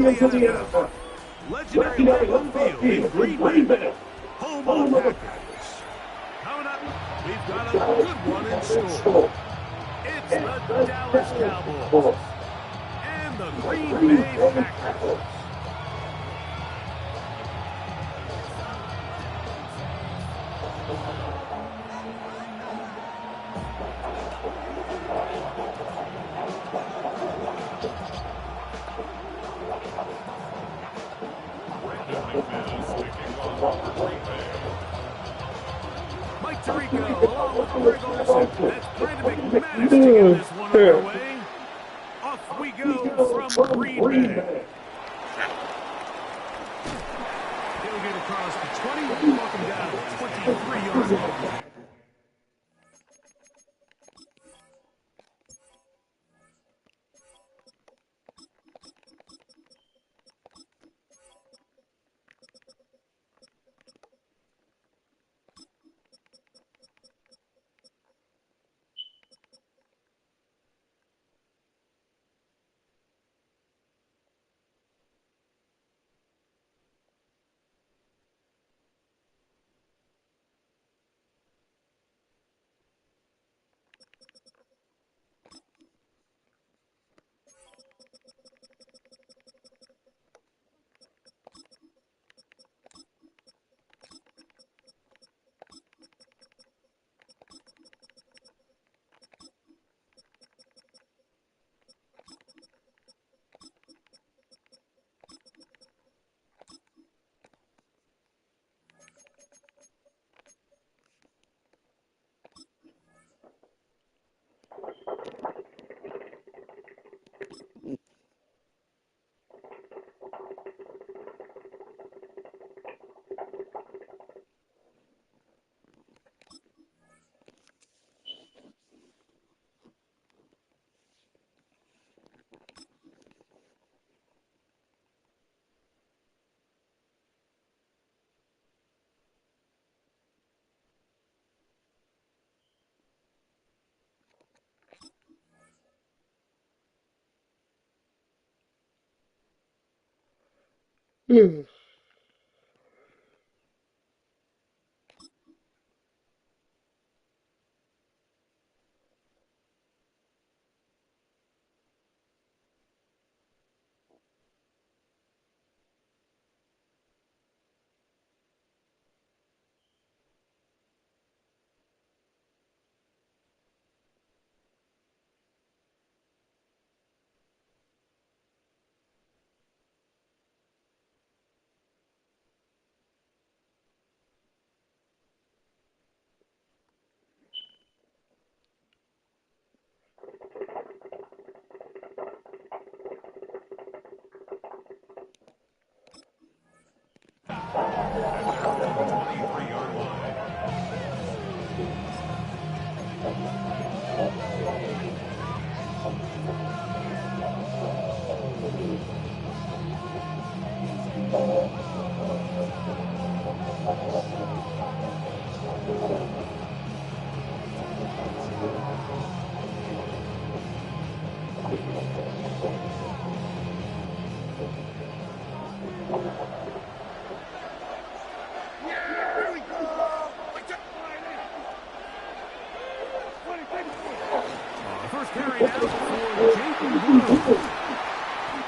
The NFL. Legendary Lambeau Field in Green Bay, home of the Packers. Coming up, we've got a good one in store. It's the Dallas Cowboys and the Green Bay Packers. Mike Tirico along with Greg Olsen. That's Brandon McManus to get this one underway. Off we go from Green Bay. He'll get across the 20, walk him down 23-yard line. First carry out for Jacob Blue.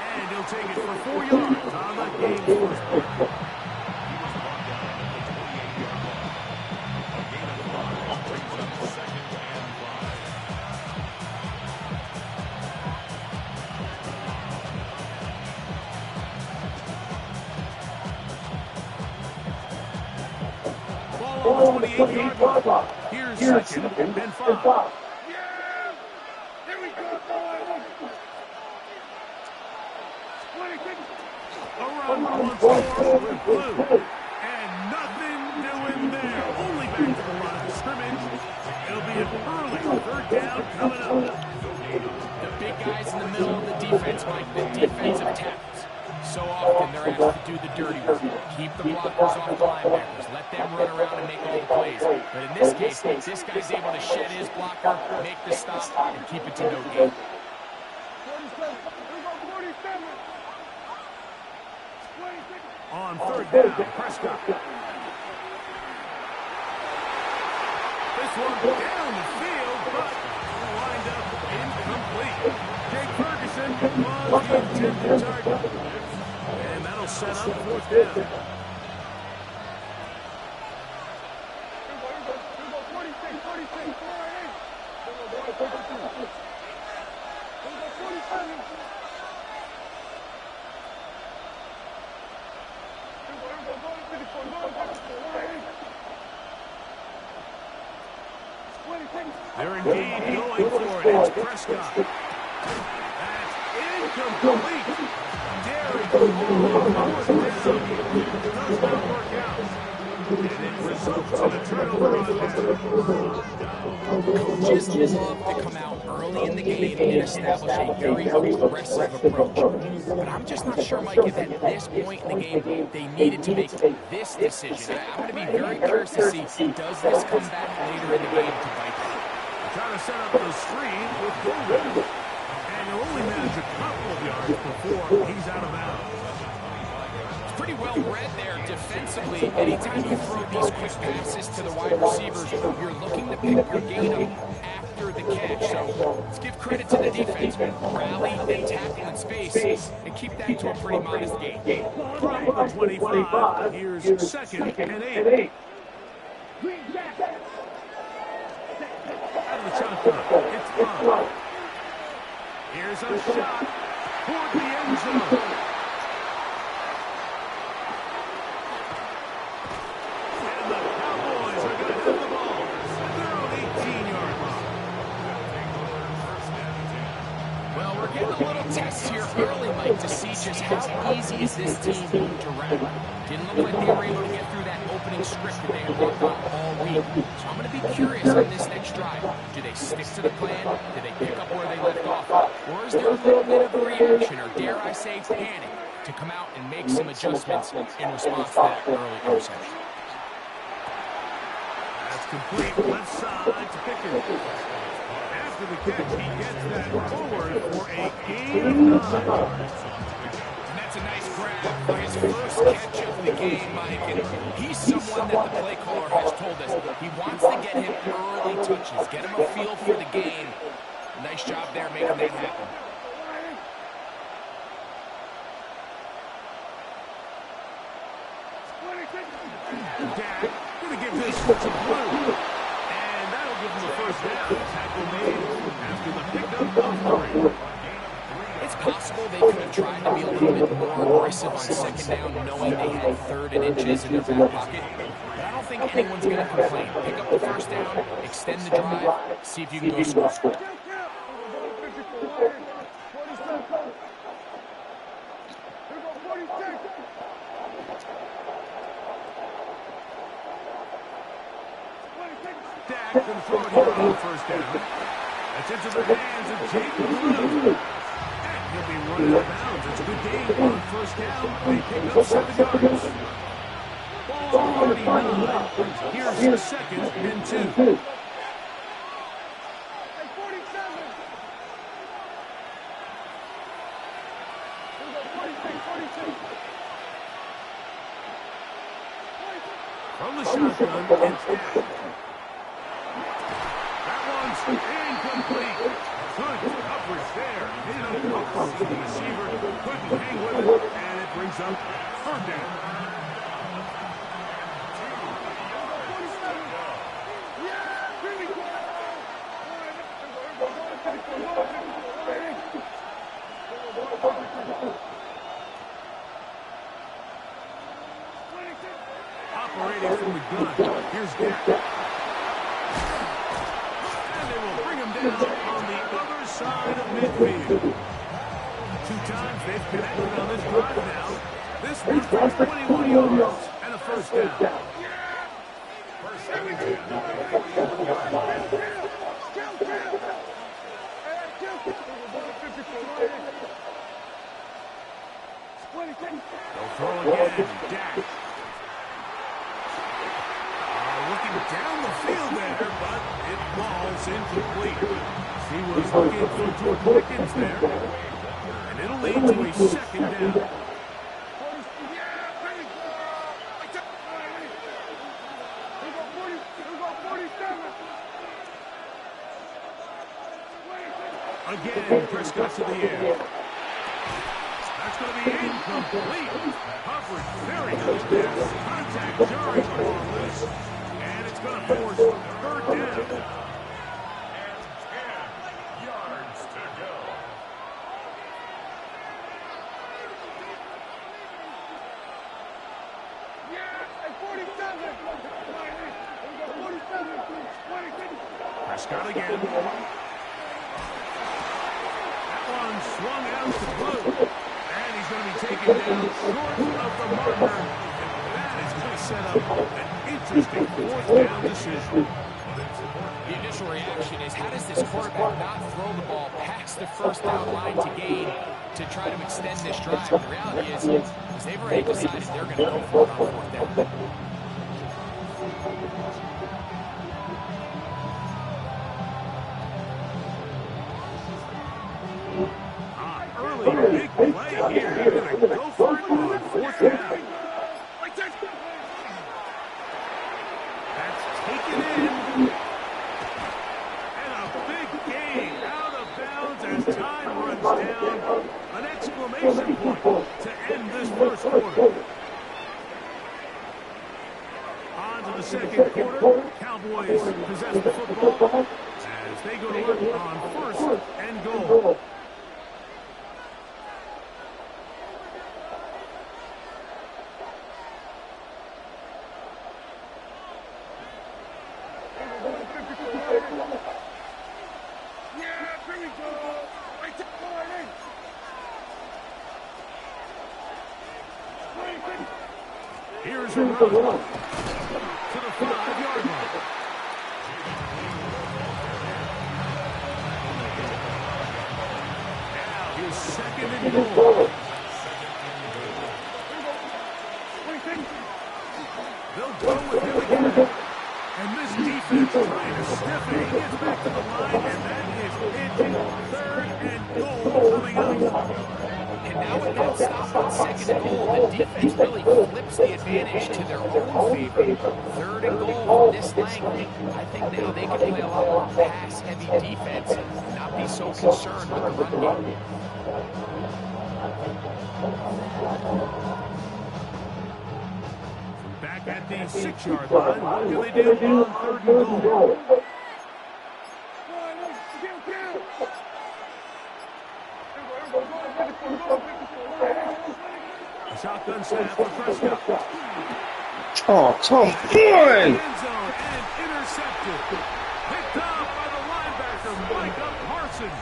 And he'll take it for 4 yards on the game's first play. He was brought down at the 28-yard line. A gain of 5 brings up 2nd and 5. Ball on the 28-yard line. Here's 2nd and 5. One forward with Blue. And nothing doing there. Only back to the line of scrimmage. It'll be an early 3rd down coming up. The big guys in the middle of the defense, Mike, the defensive tackles. So often they're asked to do the dirty work. Keep the blockers off the linebackers. Let them run around and make all the plays. But in this case, this guy's able to shed his blocker, make the stop, and keep it to no gain. On third down, Prescott. This one down the field, but lined up incomplete. Jake Ferguson was the intended target. And that'll set up fourth down. They're indeed going for it. It's Prescott. That's incomplete. Daring to hold fourth down. Does not work out. And it results in a turnover on Coaches love to come out early in the game and establish a very aggressive approach. But I'm just not sure, Mike, if at this point in the game they needed to make this decision. I'm going to be very curious to see, does this come back later in the game to bite them? Trying to set up the screen with Golden. And he'll only manage a couple of yards before he's out of bounds. It's pretty well read there defensively. Anytime you throw these quick passes to the wide receivers, you're looking to pick your gain up after the catch. So let's give credit to the defense. Rally and tackle in space and keep that to a pretty modest gain. From the 25, here's second and 8. Out of the shotgun, it's on. Here's a shot toward the end zone. And the Cowboys are going to have the ball at their own 18-yard line. Well, we're getting a little test here early, Mike, to see just how easy is this team moved around. Didn't look like they were able to get through that opening script that they had worked on all week. So I'm going to be curious on this next drive. Do they stick to the plan? Do they pick up where they left off? Or is there a little bit of a reaction, or dare I say panic, to come out and make some adjustments in response to that early interception? That's complete left side to Pickens. After the catch, he gets that forward for a gain of 9. And that's a nice grab for his first catch of the game, Mike. And he's someone that the play caller has told us he wants to get him early touches, get him a feel for the game. Nice job there making that happen. Dak going to give this to Blue. And that'll give him the first down. Tackle made after the pickup of 3. It's possible they could have tried to be a little bit more aggressive on second down, knowing they had third and inches in their back pocket. But I don't think anyone's going to complain. Pick up the first down, extend the drive, see if you can go score. Dak going to throw it here on the first down. That's into the hands of Jake Blue. And he'll be running out of bounds. It's a good game on first down. They pick up 7 yards. Ball 39. Here's the second and 2. From the shotgun, it's Dak. Incomplete. Good coverage there. Hit it across. The receiver couldn't hang with it, and it brings up third down. Operating from the gun. Here's Dak. On the other side of midfield. 2 times they've connected on this drive now. This one for 21 yards and a first down. They'll throw again. Dak. Looking down the field there, but it falls incomplete. He was looking for Pickens there, and it'll lead to a second down. again. Prescott to the air. That's going to be incomplete. Coverage very good there. Contact jarring the ball loose. And it's going to force third down. And 10 yards to go. Prescott again. That one swung out to blue. And he's going to be taken down short of the marker. And that is going to set up an interesting fourth down decision. The initial reaction is, how does this quarterback not throw the ball past the first down line to gain to try to extend this drive? The reality is they've already decided they're going to go for it on fourth down. Early big play here. They're going to go for it on fourth down. That's taken in. And a big gain out of bounds as time runs down. An exclamation point to end this first quarter. On to the second quarter. Cowboys possess the football as they go to work on first and goal. Here's a run to the 5-yard line. Now here's second and goal. They'll go with him again. And this defense trying to stiff it. He gets back to the line, and that is inching third and goal coming up. And now with that stop on second and goal, the defense really flips the advantage to their own favor. Third and goal from this length, I think now they can play a lot more pass-heavy defense and not be so concerned with the run game. Back at the 6-yard line, what do they do on third and goal? A shotgun snap for Prescott. Oh, Tom, come on! End zone and intercepted. Picked off by the linebacker, Micah Parsons.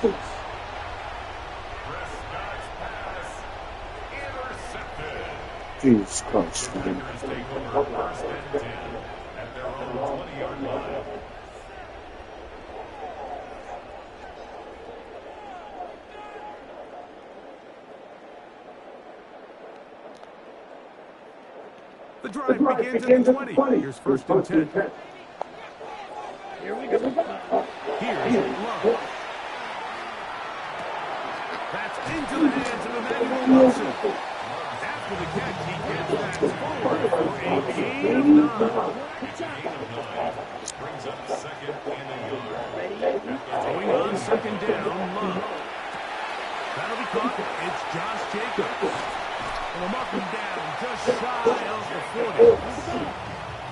Prescott's pass intercepted. Jesus Christ, man. Take over first and 10 at their own 20-yard line. The drive begins at the 20. Here's first and 10. Here we go. Here's Love. That's into the hands of Emmanuel Wilson. After the catch, he gets that forward for a gain of 9. Brings up second and a yard. Going on second down, Love. That'll be caught. It's Josh Jacobs. And we'll mark him down just shy of the 40.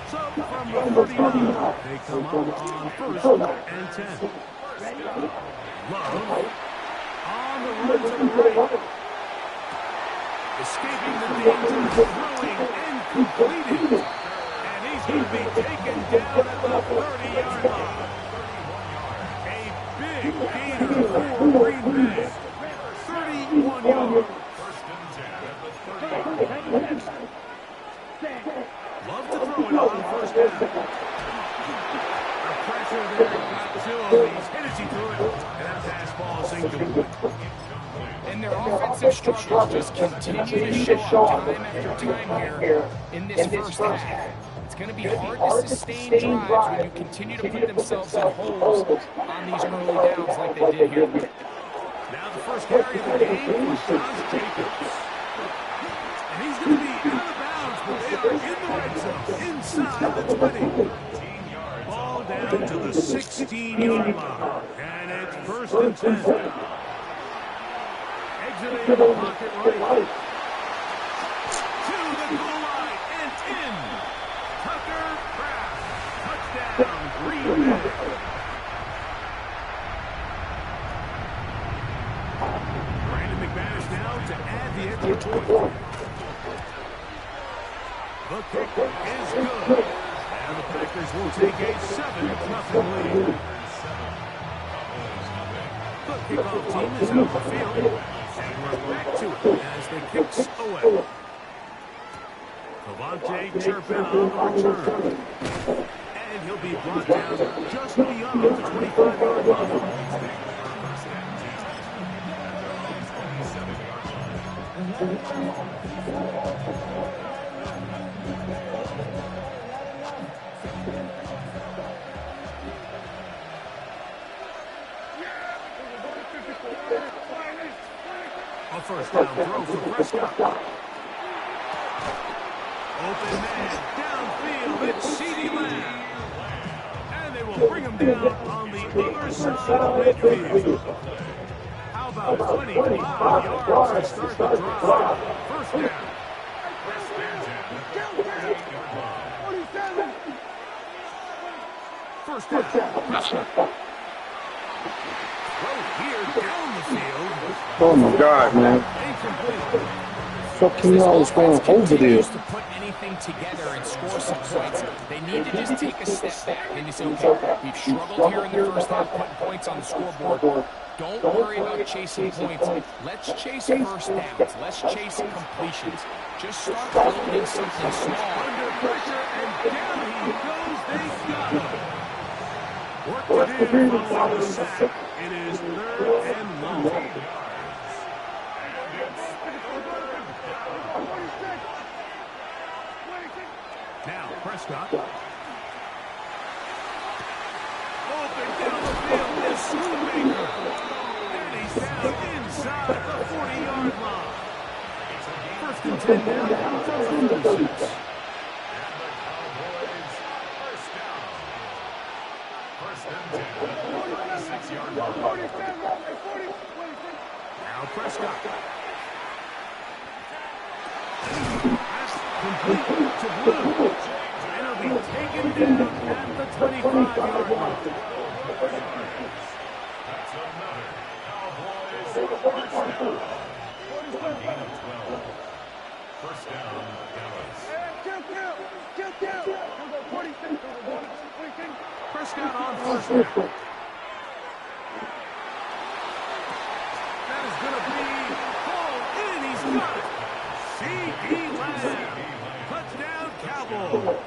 So from the 39, they come up on first and 10. Love on the run to the right. Escaping the danger, throwing and completing. And he's going to be taken down at the 30-yard line. A big gainer for Green Bay. 31 yards. Love to throw it on first down. The pressure there got two of these. Hit as he threw it. And that pass ball is incomplete. And their offensive struggles just continue to show up time after time here in this first half. It's going to be hard to sustain drives when you continue to put themselves in holes on these early downs like they did here. Now the first carry of the game was Josh Jacobs. And he's going to be out of bounds, but they are in the red zone, inside the 20. Ball down to the 16-yard line. And it's first and 10. exiting the pocket right. To the goal line and in. Tucker Kraft. Touchdown, Green Bay. Brandon McManus now to add the extra point. The kick is good. And the Packers will take a 7-0 lead. The kickoff team is out the field. And we're back to it as the kick's away. Cavante Turpin on the return. And he'll be brought down just beyond the 25-yard line. A first down throw for Prescott. Open man, downfield, it's CeeDee Lamb. And they will bring him down on the other side of midfield. How about 25 yards to start the drive? First down. First down. Throw here down the field. Oh my God, man. Fucking hell is going over there? To put anything together and score some points, they need to just take a step back and say, okay, we've struggled here in the first half putting points on the scoreboard. Don't worry about chasing points. Let's chase first downs. Let's chase completions. Just start building something small. Under pressure and down he goes. They got him. Work to do following the sack. It is 3rd and long. Now Prescott. Open down the field is Schoonmaker. And he's down inside the 40-yard line. 1st and 10 down from the 46. Now Prescott. Pass complete to Blue. And it'll be taken down at the 25-yard line. That's another Cowboys first down. A gain of 12. First down, Dallas. Prescott on first down. That is going to be hauled in. He's got it. CeeDee Lamb. Touchdown, Cowboys.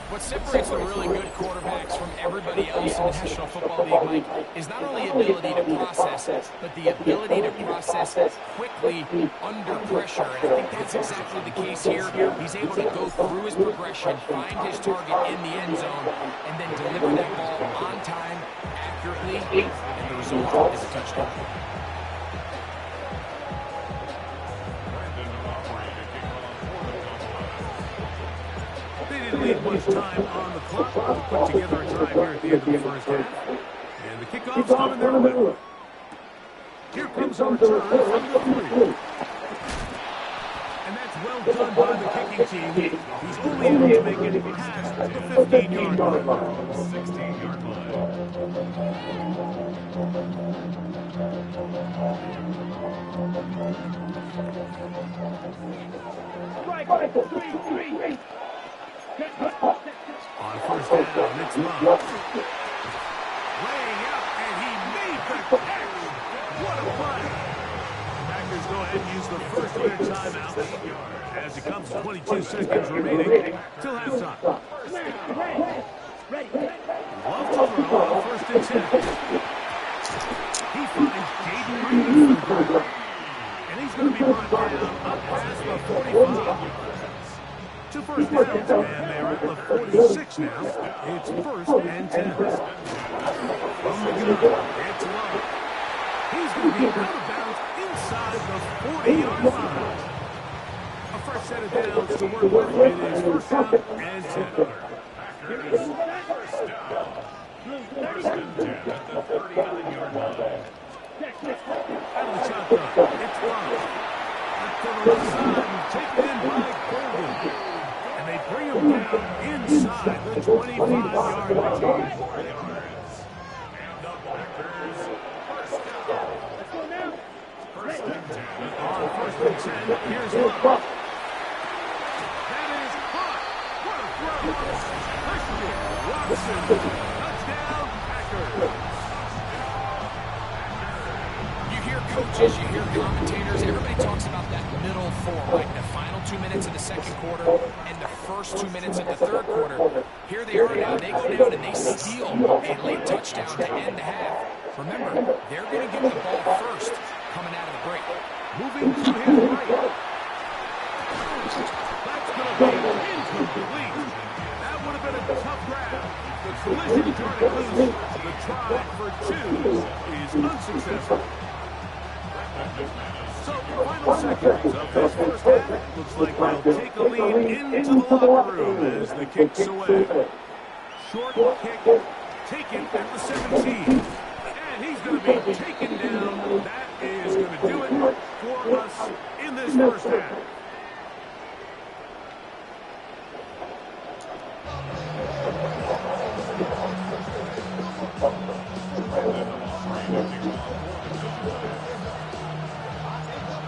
What separates the really good quarterbacks from everybody else in the National Football League, Mike, is not only ability to process, but the ability to process quickly under pressure. And I think that's exactly the case here. He's able to go through his progression, find his target in the end zone, and then deliver that ball on time, accurately, and the result is a touchdown. They didn't leave much time on the clock to put together a drive here at the end of the first half. And the kickoff's coming their way. Here comes a return from the 3. And that's well done by the kicking team. He's only able to make it past the 15-yard line. 16-yard line. On first down, it's Love. Laying out, and he made the catch. What a play. Packers go ahead and use the first of their timeout as it comes to 22 seconds remaining till halftime. Love to throw on 1st and 10. He finds Jaden Reed. And he's going to be brought down up past the 45. 2 first downs, and they're at the 46 now. It's 1st and 10. From the gun, it's Love. He's going to be out of bounds inside the 40-yard line. A fresh set of downs to work with. It is 1st down and 10. First down. 1st and 10 at the 39-yard line. Out of the shotgun. It's Love. Up to the left side and taken in by Golden. And they bring him down inside the 25-yard line. 4 yards. And the Packers first down. Let's go now. First and 10. On first and 10, here's Love. That is hot. What a throw. Christian Watson. Touchdown, Packers. Coaches, you hear commentators, everybody talks about that middle four, like the final 2 minutes of the second quarter and the first 2 minutes of the third quarter. Here they are now. They go down and they steal a late touchdown to end the half. Remember, they're going to get the ball first coming out of the break. Moving to his right. That's going to be incomplete. That would have been a tough grab. The collision turning loose. The try for two is unsuccessful. So, final seconds of this first half. Looks like they'll take a lead into the locker room as the kick's away. Short kick taken at the 17. And he's going to be taken down. That is going to do it for us in this first half.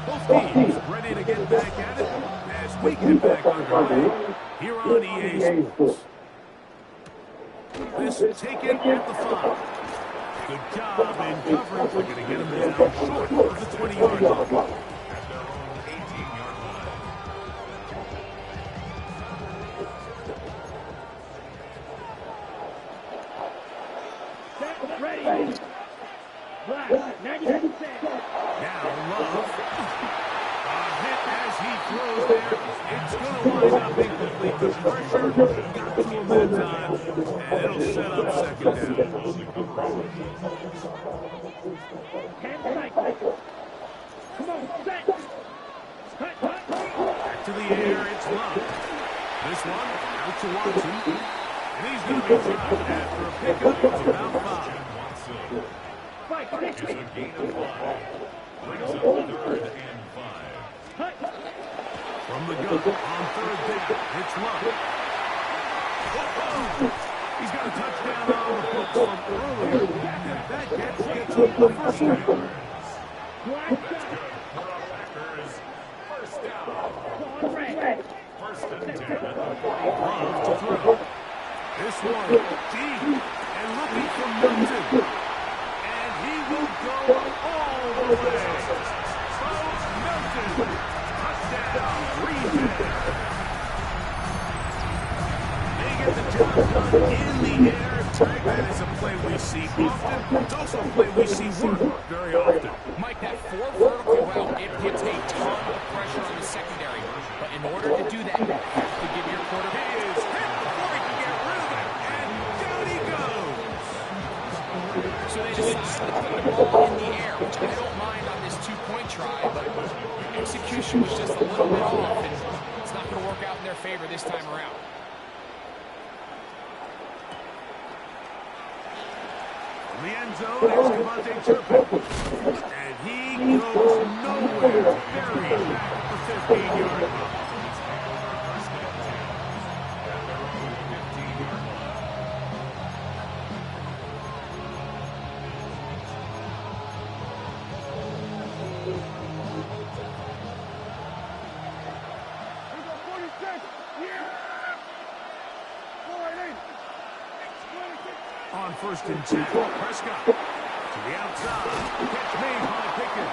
Both teams ready to get back at it as we get back underway here on EA Sports. This is taken at the 5. Good job in coverage. We're going to get him down short of the 20-yard line. At their own 18-yard line. Set, ready. Black, 90%. Now Love. A hit as he throws there. It's going to wind up incomplete. The pressure got to him that time, and it'll set up second down. 10 seconds. Come on, set. Cut. Back to the air, it's Love. This one out to Watson. And he's going to be dropped after a pickup of about 5. It's a gain of 5. Brings up 3rd and 5. From the gun on 3rd down, it's Love. He's got a touchdown on the books from earlier. And that gets him the first down. That's good for the Packers. First down. First and 10. Love to throw. This one deep and looking for Milton. And he will go all the way. Bo Milton. Touchdown. Green Bay. They get the job done in the air. That is a play we see often. It's also a play we see work very often. Mike, that 4 vertical route, it puts a ton of pressure on the secondary. But in order to do that, you have to give your quarterback. He is hit before he can get rid of it. And down he goes. So they decided to put the ball in the air, which I don't mind on this 2-point try, but execution was just a little bit off, and it's not going to work out in their favor this time around. In the end zone, there's Devontae Turpin. And he goes nowhere. Buried back at the 15-yard line. On 1st and 10, Prescott to the outside. Catch made by Pickett.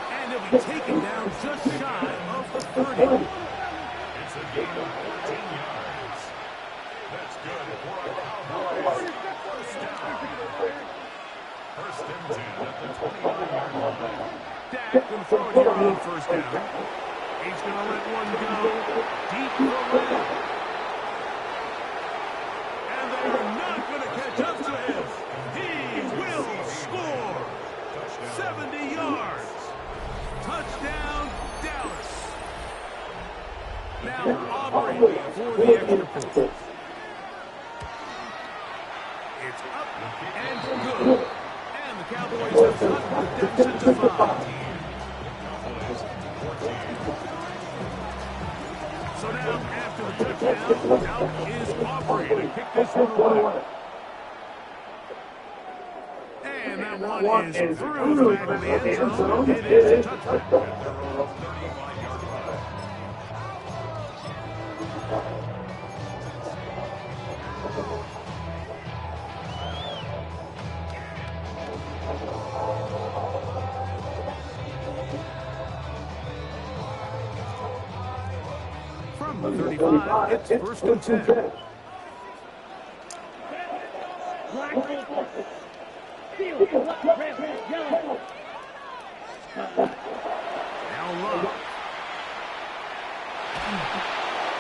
And he'll be taken down just shy of the 30. It's a gain of 14 yards. That's good for a Cowboys first down. 1st and 10 at the 29-yard line. Dak going to throw it here on 1st down. He's going to let one go deep for the leg. Catch up to him. He will score. 70 yards. Touchdown, Dallas. Now Aubrey for the extra point. It's up and good. And the Cowboys have gotten So now, after the touchdown, out is Aubrey to kick this one away. And that one is through the back of the end zone. It is a touchdown. From the 35, it's first and 10. Now Love.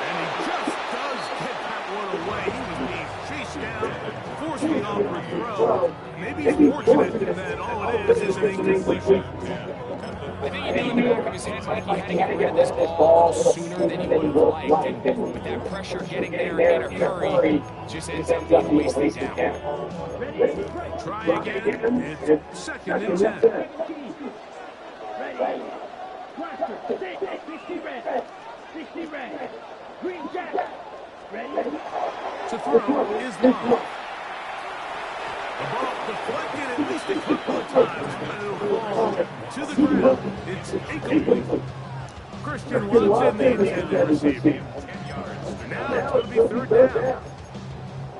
And he just does get that one away. He was being chased down, forced the awkward throw. Maybe he's fortunate that all it is an incompletion. I think he knew in the back of his head, Mike, he had to get rid of this ball sooner than he would have liked. And with that pressure getting there in a hurry, just ends up being wasted down. Try again. It's second and 10. Ready. Blaster. 60 red. 60 red. Green jacket. Ready. To throw is Love. The ball deflected at least a couple of times, but it'll fall to the ground. It's incomplete. Christian Watson, the intended receiver. Now it's going to be third down.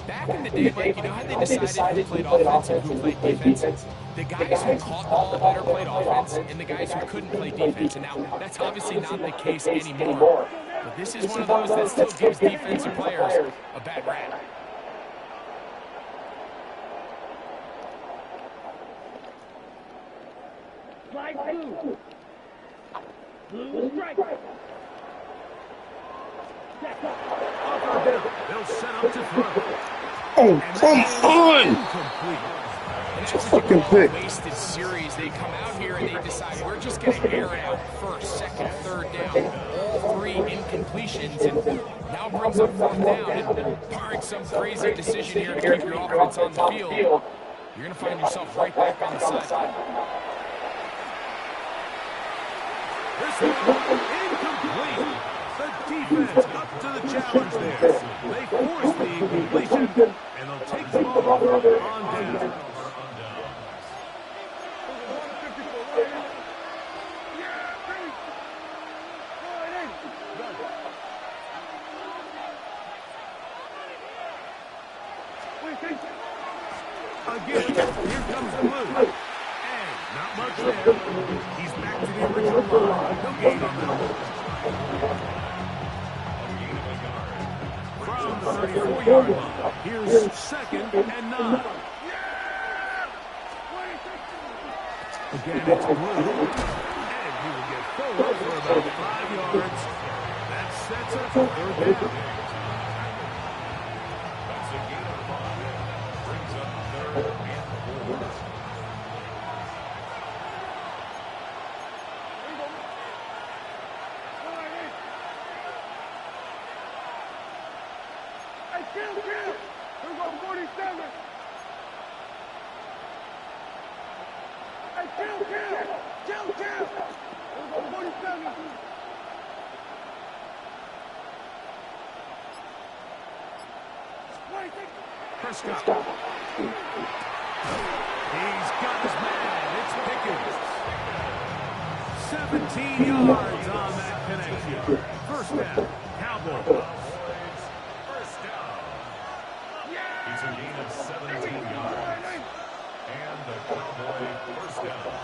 Back in the day, Mike, you know how they decided who played offense and who played defense? The guys who caught the ball better played offense, and the guys who couldn't play defense. And now, that's obviously not the case anymore. But this is one of those that still gives defensive players a bad rap. Slide blue. Blue strike. They'll set up to throw. Oh, come on! And that's Fucking pick. wasted series. They come out here and they decide we're just going to air it out first, second, third down. All three incompletions, and now brings up fourth down. And barring some crazy decision here to keep your offense on the field, you're going to find yourself right back on the side. This one incomplete. The defense up to the challenge there. They force the incompletion, and they'll take the ball on down. Again, here comes the blue. And not much there. He's back to the original line. No gain on that one. From the 34-yard line, here's second and 9. Again, it's blue. And he will get forward for about 5 yards. That sets up for third down. That's a gain of 5. Brings up third and 4. Prescott. He's got his man. It's Pickens. 17 yards on that connection. First down. Cowboys. First down. He's a gain of 17 yards. And the Cowboy first down.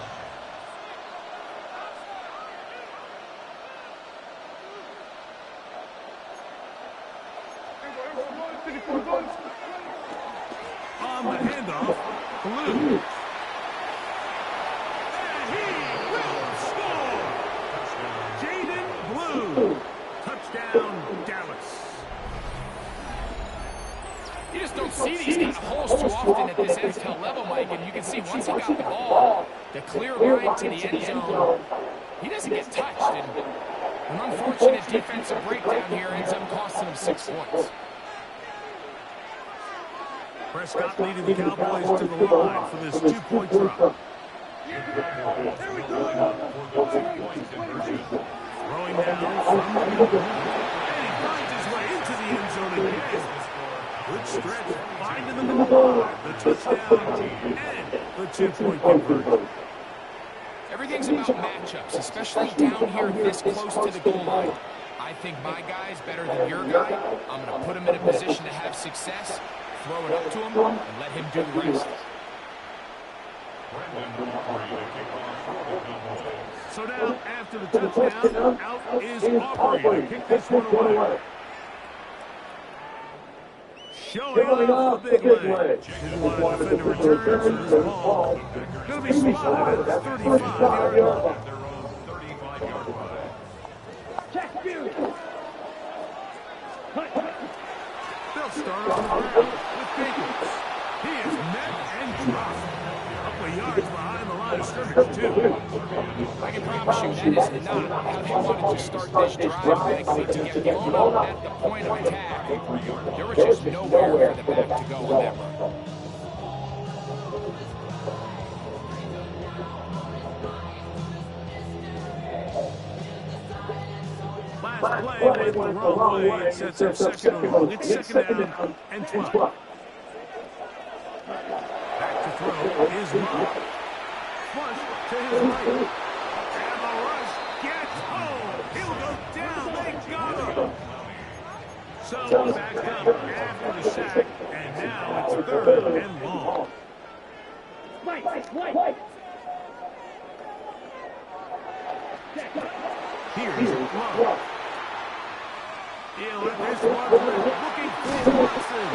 On the handoff, Blue. And he will score! Jaden Blue. Touchdown, Dallas. You just don't see these kind of holes too often at this NFL level, Mike, and you can see once he got the ball, the clear line to the end zone, he doesn't get touched. And an unfortunate defensive breakdown here ends up costing him 6 points. Prescott leading the Cowboys to the line for this 2-point drop. Throwing down from the middle. And he Good stretch, finding them in the line. The touchdown and the 2-point conversion. Everything's about matchups, especially down here this close to the goal line. I think my guy's better than your guy. I'm going to put him in a position to have success, throw it up to him, and let him do the rest. So now, after the touchdown, out is Aubrey to kick this one away. Showing off the big leg. Didn't want to defend a return, so this ball going to be spotted at the 35-yard line. Check Fury. They'll start on the ground with Jacobs. He is met and dropped. A couple of yards behind the line of scrimmage, too. I can promise you that is not how they wanted to start this drive, likely to get blown up at the point of attack. There was just nowhere for the back to go on that run. Last play went the wrong way. It sets up second and long. It's second down and 12. Back to throw is Monk. Flush to his right. And the rush gets home. He'll go down. They got him. So back up after the sack. And now it's third and long. White. Here's Monk. He'll let this one rip. Looking for Watson.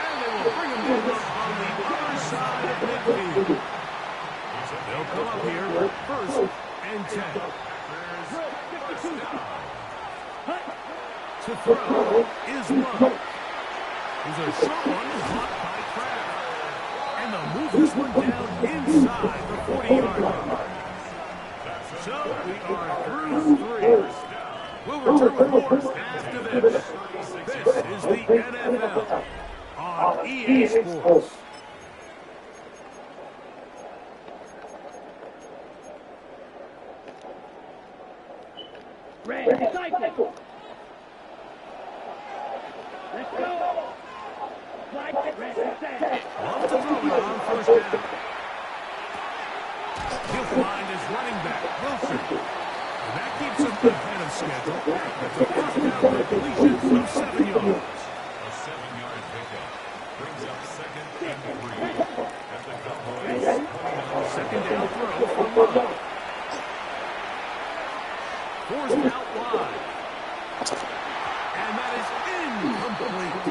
And they will bring him in on the other side of midfield. They'll come up here first and 10. To throw is Monk. He's a short one blocked by Kraft. And they'll move this one down inside the 40-yard line. So we are through three. We'll return with more after this. This is the NFL on EA Sports. Red, Tite. Let's go. Flag, red, set. Off to throw it on first down. He'll find his running back, Wilson. And that keeps him ahead of schedule. That's a first down completion of 7 yards. A 7-yard pickup brings up second and 3 at the Cowboys. Second down throw for Monk. Forced out wide. And that is incomplete.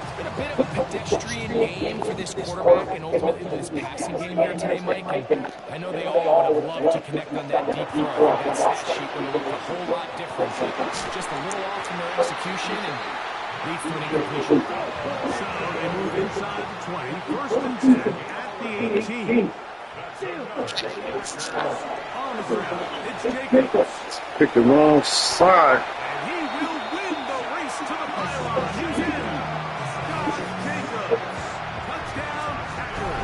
It's been a bit of a pedestrian game for this quarterback and ultimately this passing game here today, Mike. And I know they all would have loved to connect on that deep throw. That stat sheet would have looked a whole lot different. But just a little off in their execution and leads to an incompletion. So they move inside the 20. First and 10 at the 18. On the ground, it's Jacobs. Pick the wrong side. And he will win the race to the pylon. He's in. Josh Jacobs. Touchdown, tackle.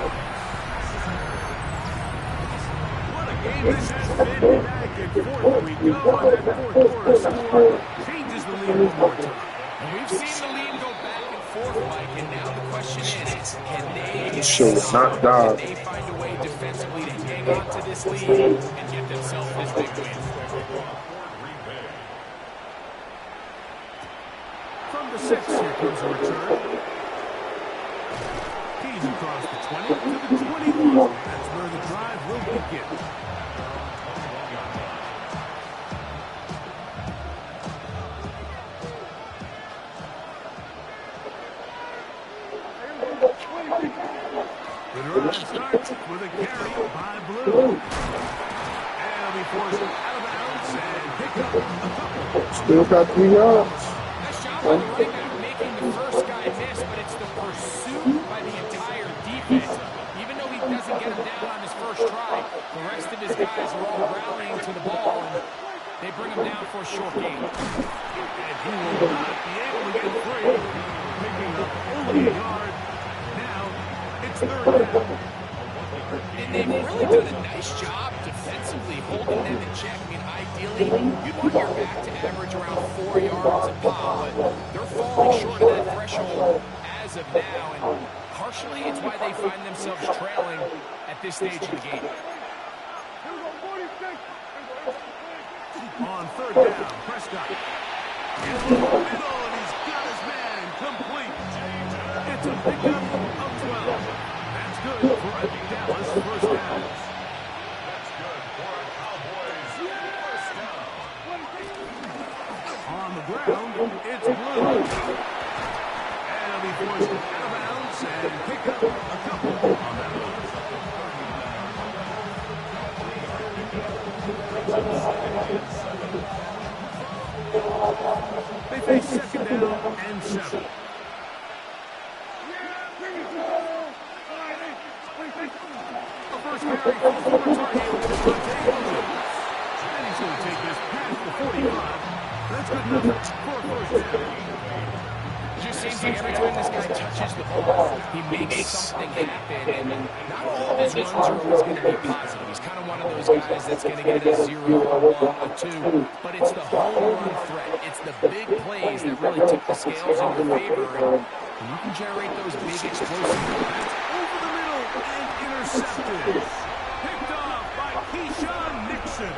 What a game this has been. Back and forth we go. And that fourth quarter score changes the lead one more time. And we've seen the lead go back and forth, Mike, and now the question is, can they Should have knocked down. Can they find a way defensively to hang on to this lead and get themselves this big win? From the 6, here comes a return. He's across the 20 to the 21. That's where the drive will begin. The drive starts with a carry by Blue. And he'll be forced out of bounds and pick up a couple. Still got 3 yards. Nice job on the running back making the first guy miss, but it's the pursuit by the entire defense. Even though he doesn't get him down on his first try, the rest of his guys are all rallying to the ball, and they bring him down for a short gain. And he will not be able to get free, picking up only a yard. Now it's third down. And they've really done a nice job defensively holding them in check. I mean, ideally, you'd want your back to average around 4 yards a pop, but they're falling falling short of that threshold as of now, and partially it's why they find themselves trailing at this stage of the game. On third down, Prescott. In the middle, and he's got his man complete. It's a pickup of 12. That's good for a Dallas first down. That's good for a Cowboys first down. On the ground, it's Blue. And he'll be forced out of bounds and pick up a couple on that one. They face second down and 7. The first carry falls over target with Tite. And he's going to take this past the 45. That's good enough for a first down. It just seems like every time this guy touches the ball, he makes something happen, and not all of his runs are always going to be positive. He's kind of one of those guys that's going to get a 0, a 1, a 2, but it's the home run threat. It's the big plays that really tip the scales in your favor, and when you can generate those big explosive runs. Over the middle and intercepted. Picked off by Keyshawn Nixon.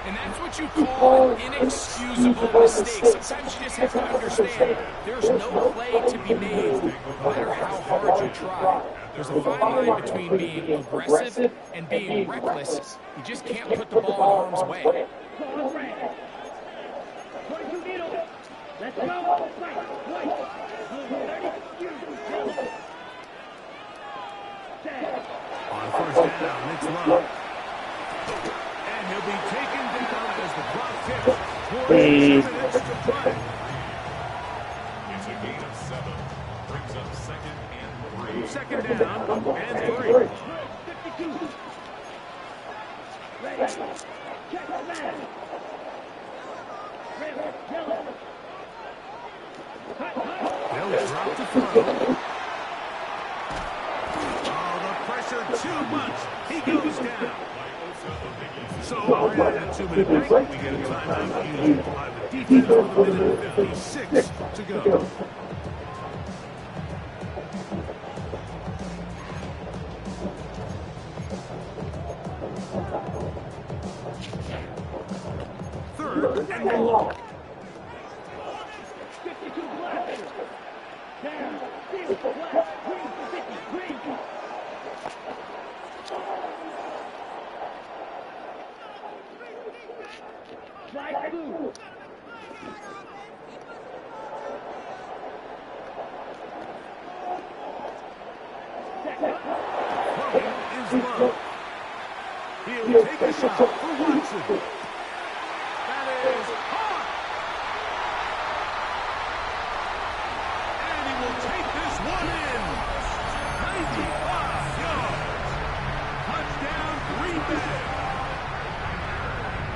And that's what you call an inexcusable mistake. Sometimes you just have to understand there's no play to be made, no matter how hard you try. There's a fine line between being aggressive and being reckless. You just can't put the ball in harm's way. Let's go. Right. On first down, it's Love. And he'll be taken down as the clock ticks. 4 minutes to play. It's a gain of 7. Brings up second and 3. Second down and 3. 52. Ready. Check the man. They'll drop the throw. Oh, the pressure too much. He goes down. So right at that 2-minute break, we get a timeout used by the defense with 1:56 to go. Third and long. 52 black. Down. Field black. Green 50. Green. Black blue. Throwing is Love. He'll take a shot for Watson. That is hard. And he will take this one in. 95 yards. Touchdown, Green Bay.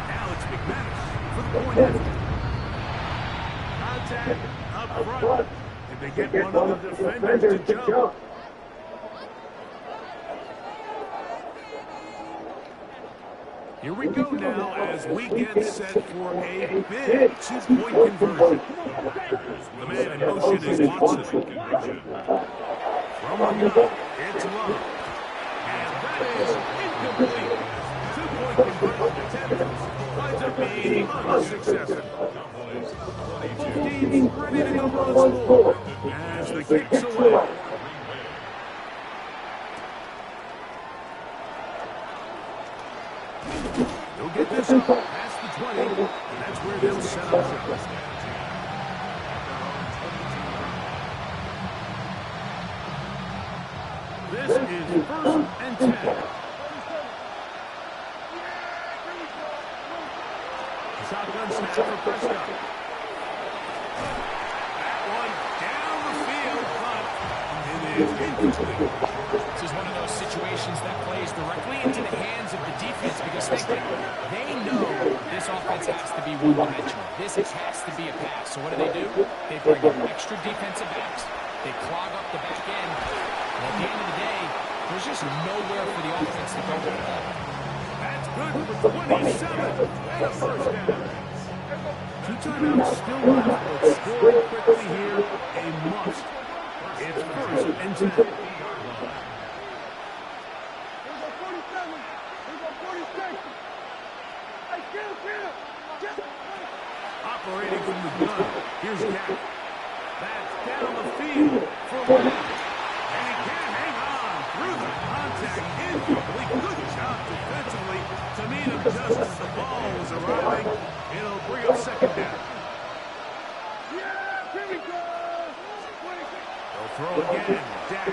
Now it's McManus for the point after. Contact up front. If they get one of the defenders to jump. Here we go now as we get set for a big 2-point conversion. The man in motion is Watson. From the gun, it's Love. And that is incomplete. 2-point conversion attempt winds up being unsuccessful. Both teams ready to go once more as the kick's away. They'll get this up past the 20, and that's where they'll set up shop. This is 1st and 10. Shotgun snap for Prescott. That one down the field, but it is incomplete. This is one of those situations that plays directly into the hands of the defense because they know this offense has to be one-dimensional. This has to be a pass. So what do? They bring in extra defensive backs. They clog up the back end. And at the end of the day, there's just nowhere for the offense to go with the ball. That's good for 27 and a first down. 2 timeouts still left, but scoring quickly here 10. Here we go 47. Here we go 46. Hey, kill. Operating from the gun. Here's Cat. That's down the field for one. And he can't hang on through the contact. Incomplete. Good job defensively to meet him just as the ball was arriving. It'll bring up second down. Yeah, here we go. 26. They'll throw again. Dak.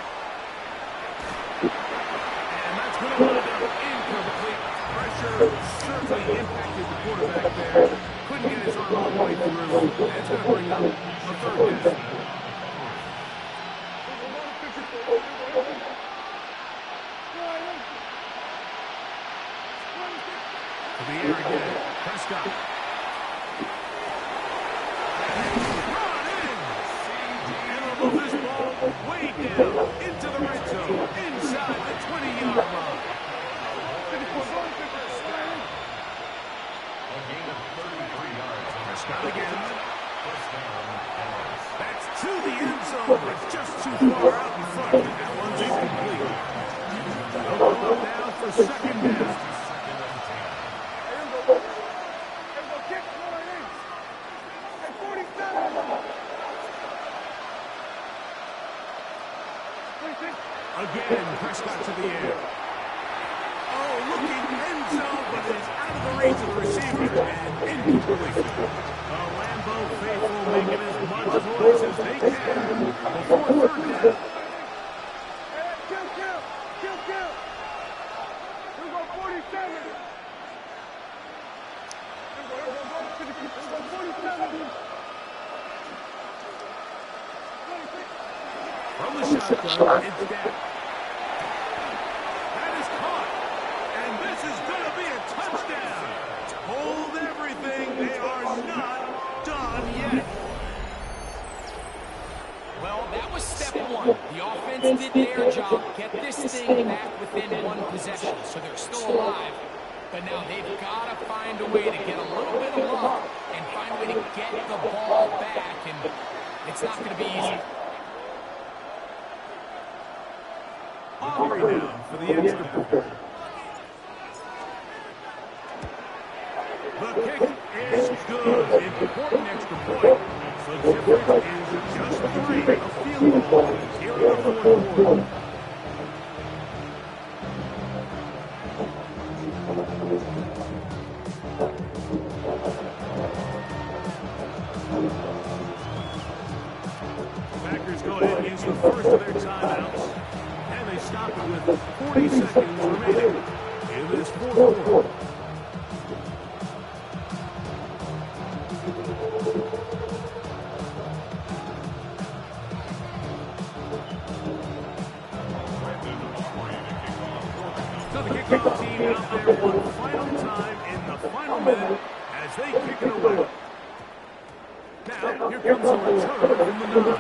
And that's going to wind up incomplete. Pressure certainly impacted the quarterback there. Couldn't get his arm all the way through. And it's going to bring up a third down. To the air again. Prescott. Run in. And they'll move this ball way down into the red zone. Inside the 20-yard line. A gain of 33 yards. Prescott again. First down, Dallas. That's to the end zone, but just too far out in front. That one's incomplete. They'll go up now for second down. Second and 10. Again, Prescott to the air. Oh, looking end zone, but it's out of the range of the receiver and incomplete. Lambeau faithful making as much noise as they can before third down. Kill. Here we go 47. Here we go 47. From the shotgun, it's Dak. That is caught. And this is going to be a touchdown. Hold everything. They are not done yet. Well, that was step one. The offense did their job. Get this thing back within one possession, so they're still alive. But now they've got to find a way to get a little bit of luck and find a way to get the ball back. And it's not going to be easy. Aubrey down for the extra point. The kick is good. Important extra point. The difference is just 3. A field goal here in the fourth quarter. Packers go ahead and use the first of their timeouts. And they stop it with 40 seconds remaining in this fourth quarter. So the kickoff team out there one final time in the final minute as they kick it away. Now, here comes a return from the 9.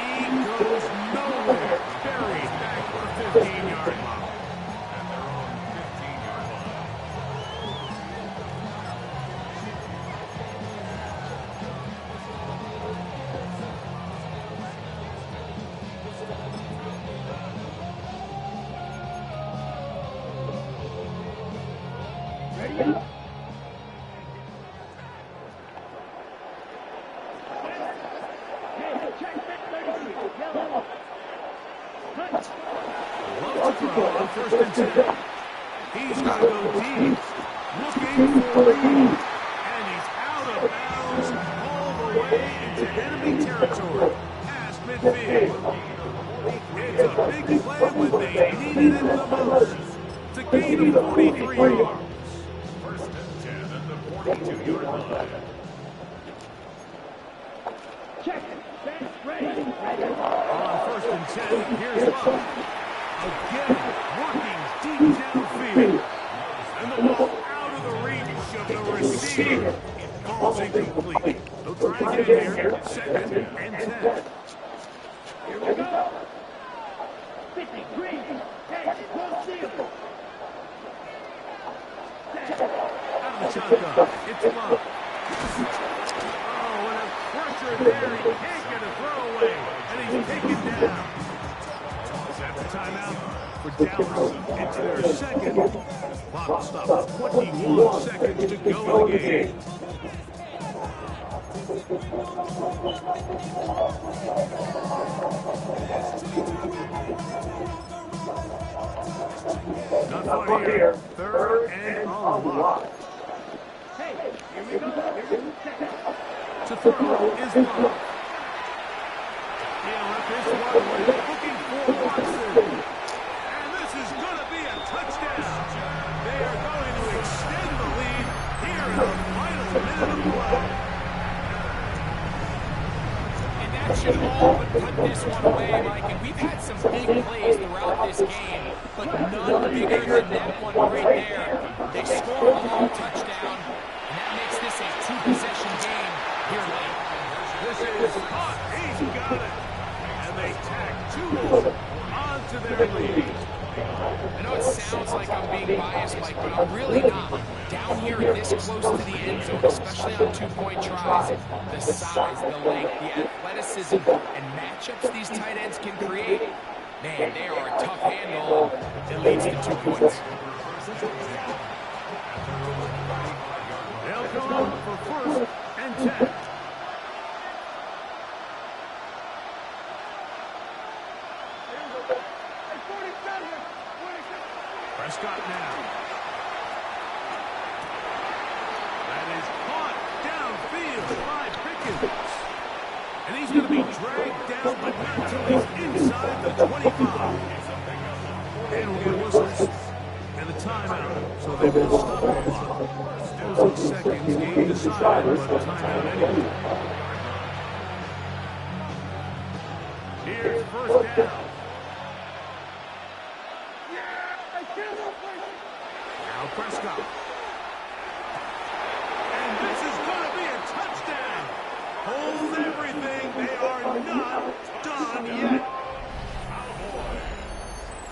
And he goes nowhere. Buried back for the 15-yard line. At their own 15-yard line. Ready up. Loves to throw on first and 10. He's going to go deep. Looking for lead. And he's out of bounds all the way into enemy territory. Past midfield. It's a big play when they needed it the most. It's a gain of 43 yards. First and 10 at the 42-yard line. Check it. That's ready. On first and 10, here's Love. Again, working deep downfield. And the ball out of the reach of the receiver. Ball's incomplete. They'll try again here. Second and 10. Here we go. 53. Catch it. One steal. Out of the shotgun. It's Love. Oh, what a pressure there. He can't get a throwaway, and he's taken down. That's a timeout for Dallas into their second. Clock stops. 21 seconds to go in the game. Not far here. Third and a lot. Hey, here we go. To throw is blocked. He'll let this one away. Looking for Watson. And this is going to be a touchdown. They are going to extend the lead here in the final minute of play. And that should all but put this one away, Mike. And we've had some big plays throughout this game, but none bigger than that one right there. They score a long touchdown, and that makes this a two-possession game here late. This is caught. He's got it. And they tack two more onto their lead. I know it sounds like I'm being biased, Mike, but I'm really not. Down here this close to the end zone, especially on two-point tries, the size, the length, the athleticism, and matchups these tight ends can create, man, they are a tough handle. It leads to 2 points. They'll come out for first and 10. Prescott now. That is caught downfield by Pickens. And he's going to be dragged down, but not until he's inside the 25. And we'll get whistles and a timeout. So they will stop the clock. 6 seconds, game decided, but a timeout anyway. Here's first down. Now Prescott. And this is going to be a touchdown. Hold everything. They are not done yet.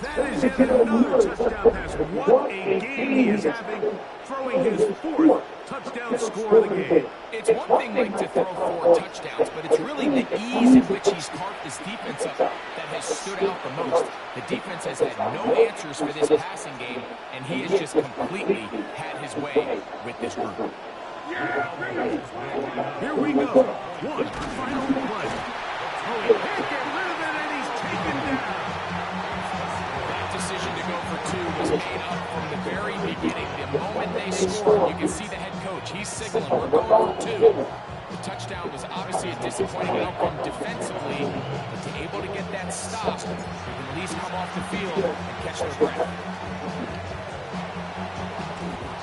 That is yet another touchdown pass. What a game he is having, throwing his fourth touchdown score of the game. It's one thing, Mike, to throw 4 touchdowns, but it's really the ease in which he's carved this defense up that has stood out the most. The defense has had no answers for this passing game, and he has just completely had his way with this group. Here we go. One final play. Oh, he can't get rid of it, and he's taken down. That decision to go for 2 was made up from the very beginning. The moment they scored, you can see the head coach. He's signaling, we're going for 2. The touchdown was obviously a disappointing outcome defensively, but to able to get that stop, they can at least come off the field and catch their breath.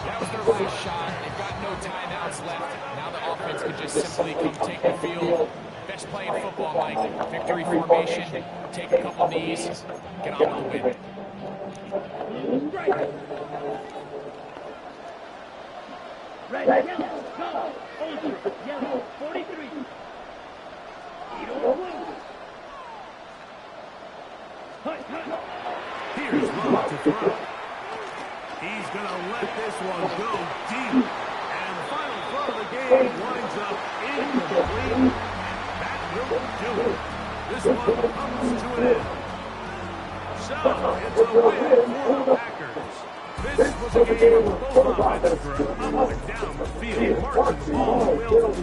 That was their last shot. They've got no timeouts left. Now the offense could just simply come take the field. Best play in football, Mike. Victory formation, take a couple knees, get on with the win. Red, yellow, go, ultra, yellow, 43. Here's Love to throw. He's going to let this one go deep. And the final throw of the game winds up incomplete. That will do it. This one comes to an end. So, it's a win for the Packers. This was a game of both offenses were up and down the field, marching the ball well.